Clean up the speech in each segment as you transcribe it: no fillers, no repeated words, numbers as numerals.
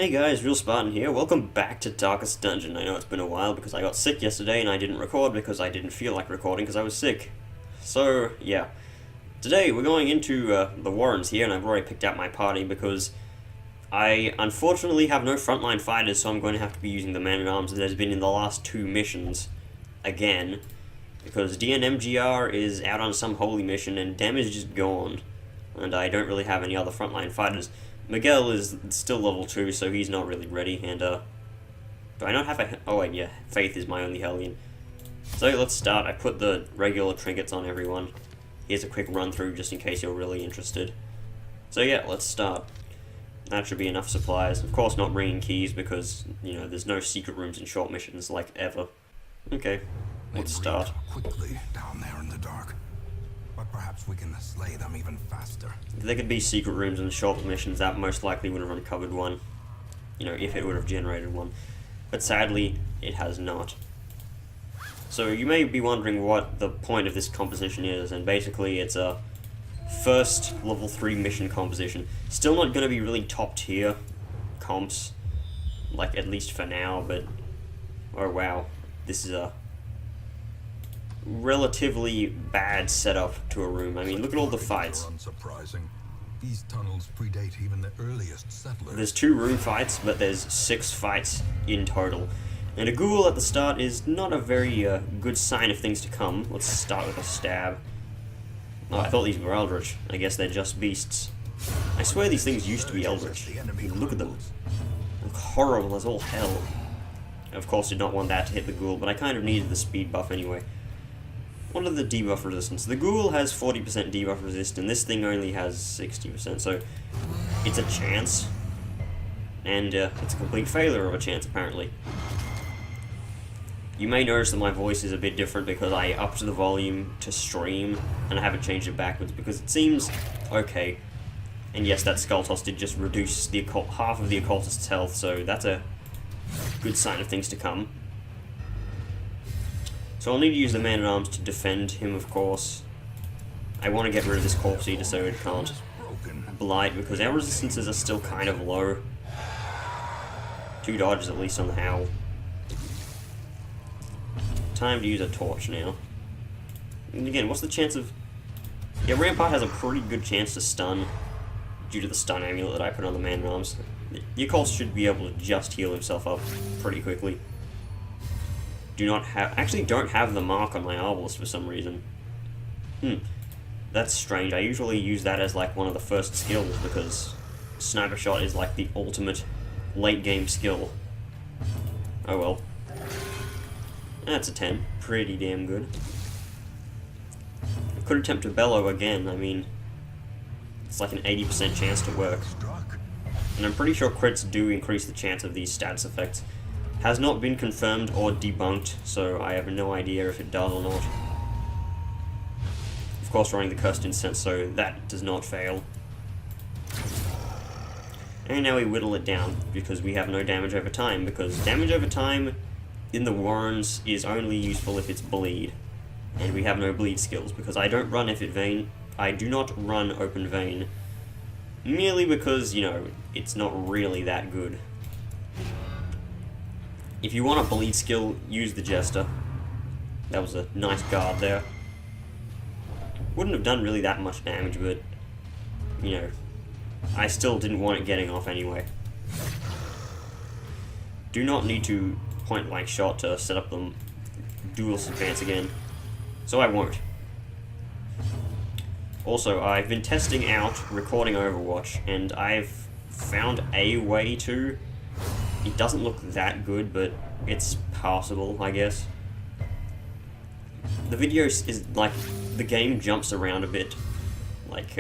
Hey guys, Real Spartan here. Welcome back to Darkest Dungeon. I know it's been a while because I got sick yesterday and I didn't record because I didn't feel like recording because I was sick. So, yeah. Today we're going into the Warrens here, and I've already picked out my party because I unfortunately have no frontline fighters, so I'm going to have to be using the man-at-arms that there's been in the last two missions again, because DNMGR is out on some holy mission and Dem is just gone, and I don't really have any other frontline fighters. Miguel is still level 2, so he's not really ready, and, do I not have a... oh wait, yeah, Faith is my only Hellion. So let's start. I put the regular trinkets on everyone. Here's a quick run-through, just in case you're really interested. So yeah, let's start. That should be enough supplies. Of course not bringing keys, because, you know, there's no secret rooms in short missions, like, ever. Okay, let's start. Quickly down there in the dark. But perhaps we can slay them even faster. If there could be secret rooms in the short missions, that most likely would have uncovered one. You know, if it would have generated one. But sadly, it has not. So you may be wondering what the point of this composition is, and basically it's a first level 3 mission composition. Still not going to be really top tier comps, like at least for now, but oh wow, this is a relatively bad setup to a room. I mean, look at all the fights. Unsurprising. These tunnels predate even the earliest settlers. There's 2 room fights, but there's 6 fights in total. And a ghoul at the start is not a very good sign of things to come. Let's start with a stab. Oh, I thought these were eldritch. I guess they're just beasts. I swear these things used to be eldritch. Look at them. They look horrible as all hell. I, of course, did not want that to hit the ghoul, but I kind of needed the speed buff anyway. What are the debuff resistance? The ghoul has 40% debuff resist, and this thing only has 60%, so it's a chance. And it's a complete failure of a chance, apparently. You may notice that my voice is a bit different because I upped the volume to stream, and I haven't changed it backwards because it seems okay. And yes, that Skull Toss did just reduce the half of the occultist's health, so that's a good sign of things to come. So I'll need to use the man-at-arms to defend him, of course. I want to get rid of this Corpse Eater so it can't blight, because our resistances are still kind of low. 2 dodges at least on the Howl. Time to use a torch now. And again, what's the chance of... yeah, Rampart has a pretty good chance to stun due to the stun amulet that I put on the man-at-arms. The Occult should be able to just heal himself up pretty quickly. Actually don't have the mark on my Arbalest for some reason. That's strange. I usually use that as like one of the first skills because Sniper Shot is like the ultimate late game skill. Oh well. That's a 10. Pretty damn good. I could attempt to bellow again. I mean, it's like an 80% chance to work. And I'm pretty sure crits do increase the chance of these stats effects. Has not been confirmed or debunked, so I have no idea if it does or not. Of course, running the Cursed Incense, so that does not fail. And now we whittle it down, because we have no damage over time, because damage over time in the Warrens is only useful if it's bleed. And we have no bleed skills, because I don't run Effort Vein. I do not run Open Vein, merely because, you know, it's not really that good. If you want a bleed skill, use the Jester. That was a nice guard there. Wouldn't have done really that much damage, but, you know, I still didn't want it getting off anyway. Do not need to point-blank shot to set up the duelist advance again, so I won't. Also, I've been testing out recording Overwatch, and I've found a way to... it doesn't look that good, but it's passable, I guess. The video is like, the game jumps around a bit. Like,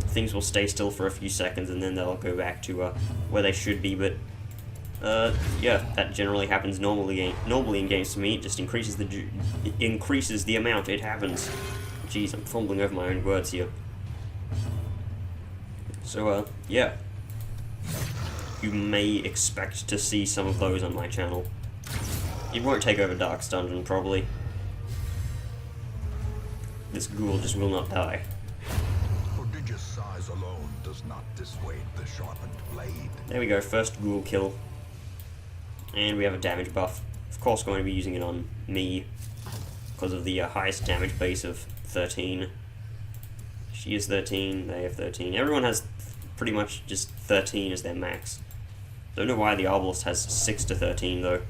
things will stay still for a few seconds and then they'll go back to where they should be, but yeah, that generally happens normally in games to me. It just increases the amount it happens. Jeez, I'm fumbling over my own words here. So, yeah. You may expect to see some of those on my channel. It won't take over Darkest Dungeon, probably. This ghoul just will not die. Prodigious size alone does does not dissuade the sharpened blade. There we go, first ghoul kill. And we have a damage buff. Of course, going to be using it on me because of the highest damage base of 13. She is 13, they have 13. Everyone has pretty much just 13 as their max. Don't know why the Obelisk has 6 to 13 though.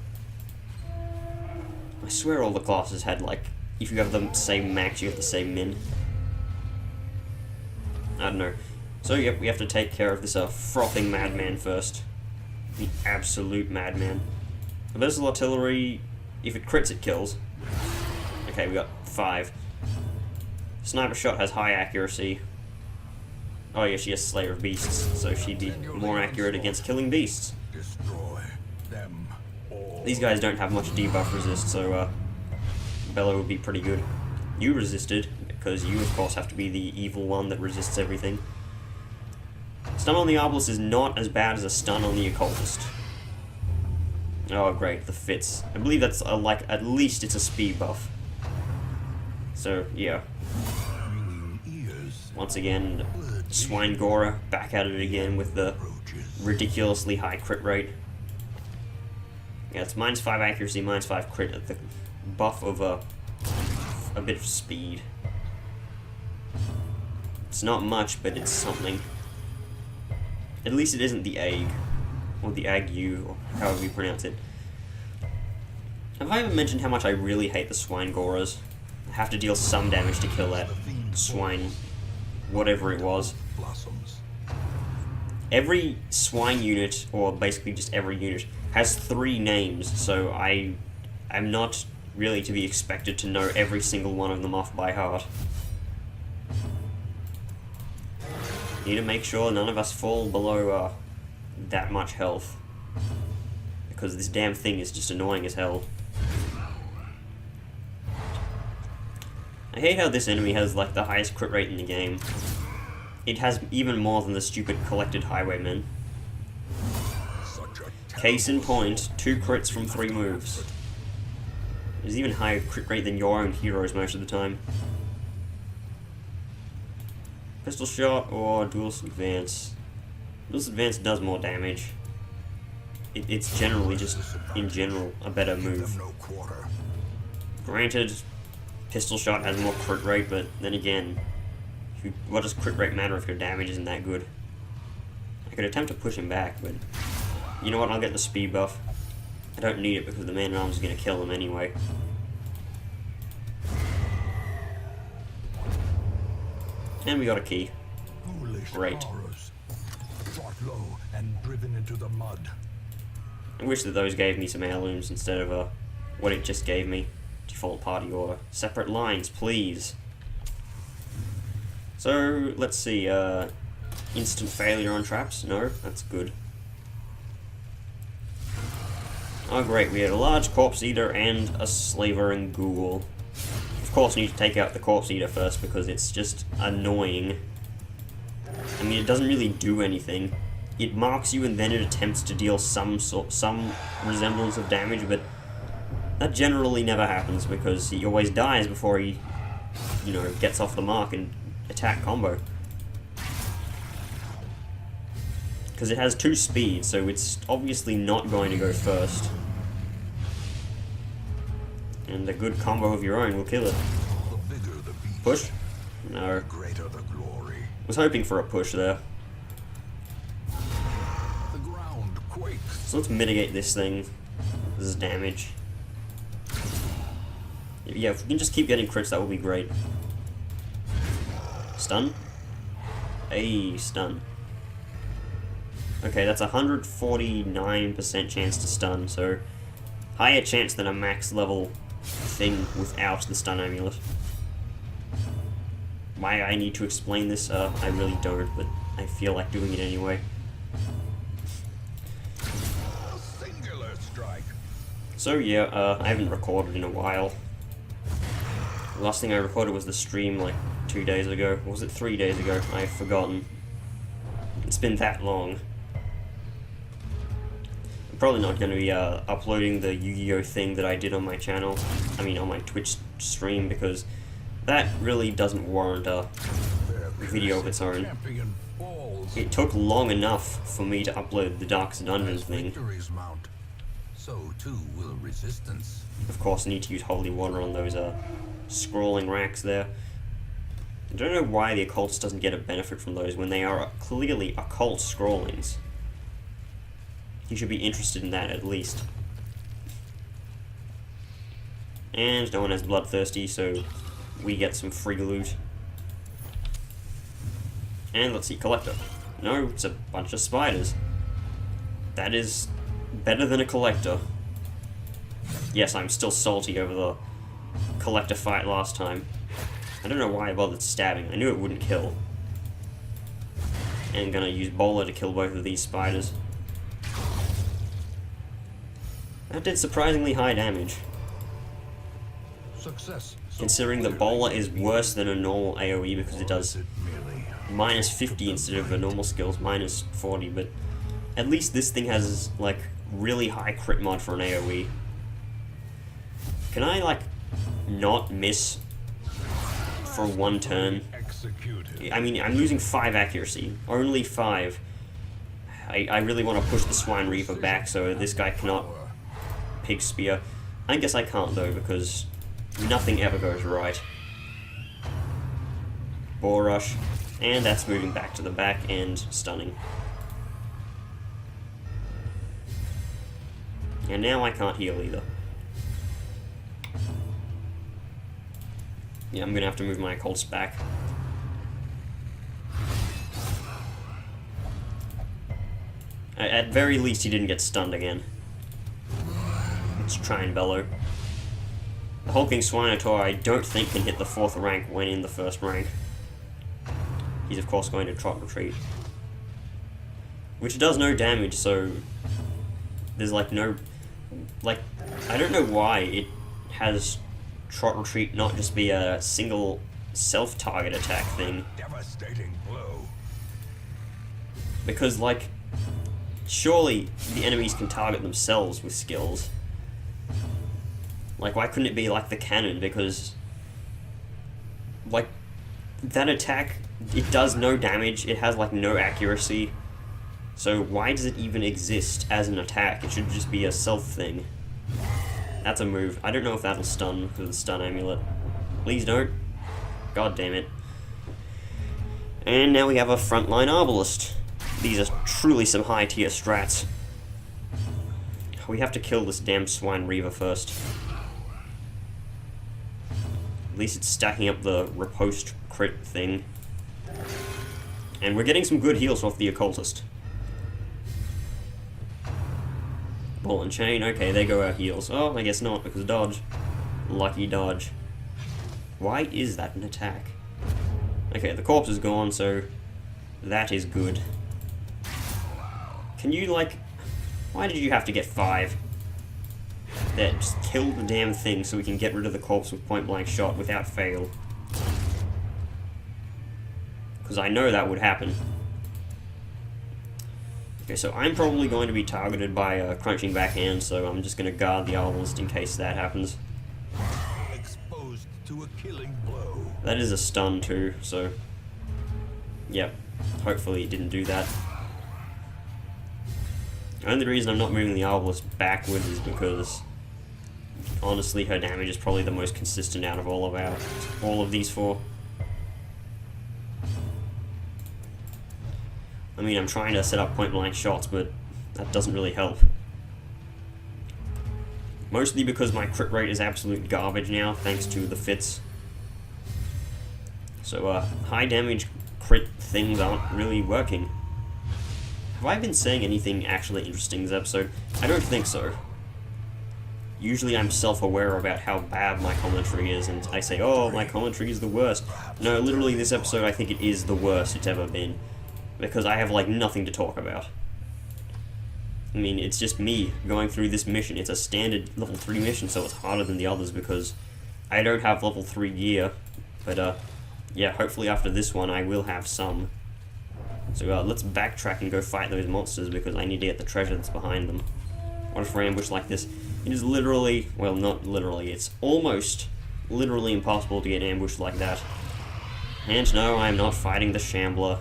I swear all the classes had, like, if you have the same max, you have the same min. I don't know. So yep, we have to take care of this frothing madman first. The absolute madman. Abyssal artillery, if it crits, it kills. Okay, we got 5. Sniper shot has high accuracy. Oh yeah, she has Slayer of Beasts, so she'd be more accurate against killing beasts. Destroy them all. These guys don't have much debuff resist, so Bella would be pretty good. You resisted, because you of course have to be the evil one that resists everything. Stun on the Obelisk is not as bad as a stun on the Occultist. Oh great, the fits. I believe that's like, at least it's a speed buff. So yeah. Once again, Swine Gora back at it again with the ridiculously high crit rate. Yeah, it's -5 accuracy, -5 crit at the buff of a bit of speed. It's not much, but it's something. At least it isn't the egg, or the ague, or however you pronounce it. Have I ever mentioned how much I really hate the Swine Goras? I have to deal some damage to kill that swine, whatever it was. Every swine unit, or basically just every unit, has 3 names, so I'm not really to be expected to know every single one of them off by heart. Need to make sure none of us fall below that much health, because this damn thing is just annoying as hell. I hate how this enemy has like the highest crit rate in the game. It has even more than the stupid collected highwaymen. Case in point, 2 crits from 3 moves. There's even higher crit rate than your own heroes most of the time. Pistol shot or duelist advance. Duelist advance does more damage. It's generally just, in general, a better move. Granted, pistol shot has more crit rate, but then again, what does crit rate matter if your damage isn't that good? I could attempt to push him back, but you know what, I'll get the speed buff. I don't need it because the man-at-arms is going to kill him anyway. And we got a key. Great. I wish that those gave me some heirlooms instead of what it just gave me. Default party order. Separate lines, please. So, let's see, instant failure on traps? No, that's good. Oh great, we had a large corpse eater and a slavering ghoul. Of course, we need to take out the corpse eater first because it's just annoying. I mean, it doesn't really do anything. It marks you and then it attempts to deal some resemblance of damage, but that generally never happens because he always dies before he, you know, gets off the mark and attack combo. Because it has 2 speeds, so it's obviously not going to go first. And a good combo of your own will kill it. Push? No. Was hoping for a push there. So let's mitigate this thing. This is damage. Yeah, if we can just keep getting crits, that would be great. Stun? Hey, stun. Okay, that's 149% chance to stun, so higher chance than a max level thing without the stun amulet. Why I need to explain this, I really don't, but I feel like doing it anyway. So yeah, I haven't recorded in a while. The last thing I recorded was the stream like 2 days ago. Or was it 3 days ago? I've forgotten. It's been that long. I'm probably not going to be uploading the Yu-Gi-Oh thing that I did on my channel. I mean on my Twitch stream, because that really doesn't warrant a video of its own. it took long enough for me to upload the Darkest Dungeon thing. Victories mount, so too will resistance. Of course, I need to use holy water on those scrolling racks there. I don't know why the occultist doesn't get a benefit from those when they are clearly occult scrollings. He should be interested in that at least. And no one has bloodthirsty, so we get some free loot. And let's see, collector. No, it's a bunch of spiders. That is better than a collector. Yes, I'm still salty over the collector fight last time. I don't know why I bothered stabbing. I knew it wouldn't kill. And I'm gonna use Bowler to kill both of these spiders. That did surprisingly high damage. Success. Considering that Bowler is worse than a normal AoE because it does minus 50 instead of the normal skills minus 40, but at least this thing has like really high crit mod for an AoE. Can I like not miss for one turn? I mean, I'm losing 5 accuracy, only 5. I really want to push the Swine Reaper back so this guy cannot Pig Spear. I guess I can't though because nothing ever goes right. Boar Rush, and that's moving back to the back and stunning. And now I can't heal either. Yeah, I'm gonna have to move my occultist back. At very least, he didn't get stunned again. Let's try and bellow. The Hulking Swinotaur I don't think can hit the 4th rank when in the 1st rank. He's of course going to Trot Retreat. Which does no damage, so there's like no... like, I don't know why it has Trot Retreat not just be a single self-target attack thing. Devastating blow. Because like, surely the enemies can target themselves with skills. Like, why couldn't it be like the cannon? Because, like, that attack, it does no damage, it has, like, no accuracy. So why does it even exist as an attack? It should just be a self thing. That's a move. I don't know if that'll stun because of the stun amulet. Please don't. God damn it. And now we have a frontline Arbalist. These are truly some high tier strats. We have to kill this damn Swine Reaver first. At least it's stacking up the riposte crit thing. And we're getting some good heals off the occultist. Ball and chain, okay, there go our heals. Oh, I guess not, because dodge. Lucky dodge. Why is that an attack? Okay, the corpse is gone, so that is good. Can you, like... why did you have to get 5? There, just kill the damn thing so we can get rid of the corpse with point-blank shot without fail. Because I know that would happen. Okay, so I'm probably going to be targeted by a crunching backhand, so I'm just going to guard the Arbalist in case that happens. Exposed to a killing blow. That is a stun too, so... yep, hopefully it didn't do that. The only reason I'm not moving the Arbalist backwards is because... honestly, her damage is probably the most consistent out of all of these 4. I mean, I'm trying to set up point-blank shots, but that doesn't really help. Mostly because my crit rate is absolute garbage now, thanks to the fits. So, high damage crit things aren't really working. Have I been saying anything actually interesting this episode? I don't think so. Usually I'm self-aware about how bad my commentary is, and I say, oh, my commentary is the worst. No, literally this episode I think it is the worst it's ever been. Because I have, like, nothing to talk about. I mean, it's just me going through this mission. It's a standard level 3 mission, so it's harder than the others because I don't have level 3 gear. But, yeah, hopefully after this one I will have some. So, let's backtrack and go fight those monsters because I need to get the treasure that's behind them. What if we ambush like this? It is literally, well, not literally, it's almost literally impossible to get ambushed like that. And no, I am not fighting the Shambler.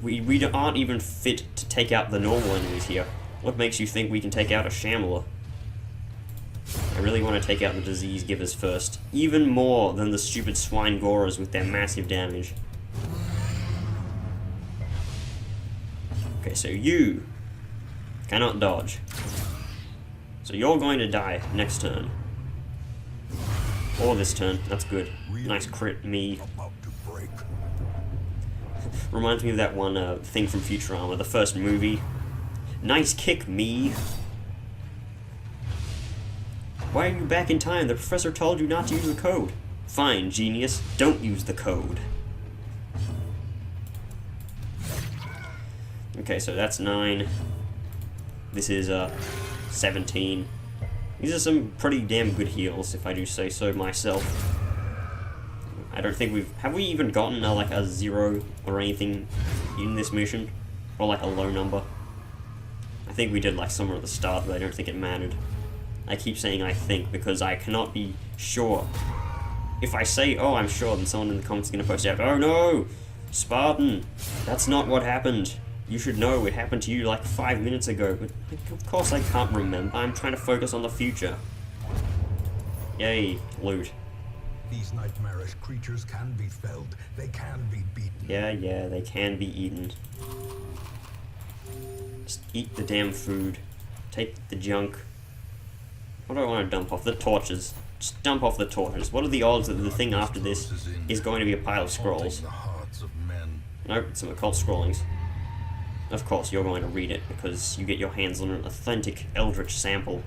We aren't even fit to take out the normal enemies here. What makes you think we can take out a Shambler? I really want to take out the disease givers first. Even more than the stupid swine gorers with their massive damage. Okay, so you cannot dodge. So you're going to die next turn. Or this turn. That's good. Nice crit, me. About to break. Reminds me of that one thing from Futurama, the first movie. Nice kick, me. Why are you back in time? The professor told you not to use the code. Fine, genius. Don't use the code. Okay, so that's 9. This is 17. These are some pretty damn good heals, if I do say so myself. I don't think have we even gotten like a 0 or anything in this mission? Or like a low number? I think we did like somewhere at the start, but I don't think it mattered. I keep saying I think because I cannot be sure. If I say, oh, I'm sure, then someone in the comments is going to post out, oh no, Spartan, that's not what happened. You should know it happened to you like 5 minutes ago, but of course I can't remember. I'm trying to focus on the future. Yay, loot. These nightmarish creatures can be felled. They can be beaten. Yeah, they can be eaten. Just eat the damn food. Take the junk. What do I want to dump off? The torches. Just dump off the torches. What are the odds that the thing after this is going to be a pile of scrolls? Nope, some occult scrollings. Of course, you're going to read it because you get your hands on an authentic Eldritch sample.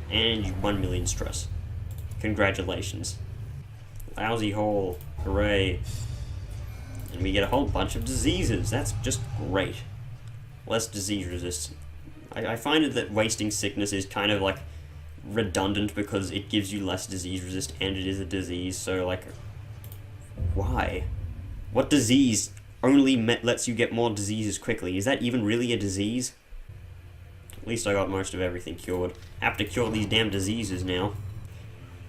And you 1 million stress. Congratulations. Lousy hole. Hooray. And we get a whole bunch of diseases. That's just great. Less disease resistance. I find it that wasting sickness is kind of like redundant because it gives you less disease resist and it is a disease, so like, why? What disease only lets you get more diseases quickly? Is that even really a disease? At least I got most of everything cured. Have to cure these damn diseases now.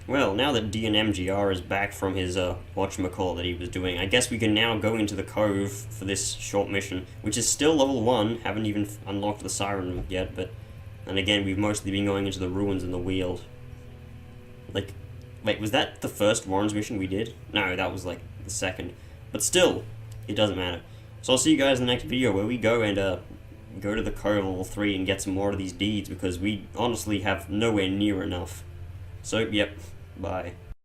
Well, now that DNMGR is back from his whatchamacallit that he was doing, I guess we can now go into the cove for this short mission, which is still level 1, haven't even unlocked the siren yet, but and again, we've mostly been going into the ruins and the Weald. Like, wait, was that the first Warren's mission we did? No, that was like the second. But still, it doesn't matter. So I'll see you guys in the next video where we go and go to the cove level 3 and get some more of these deeds, because we honestly have nowhere near enough. So, yep, bye.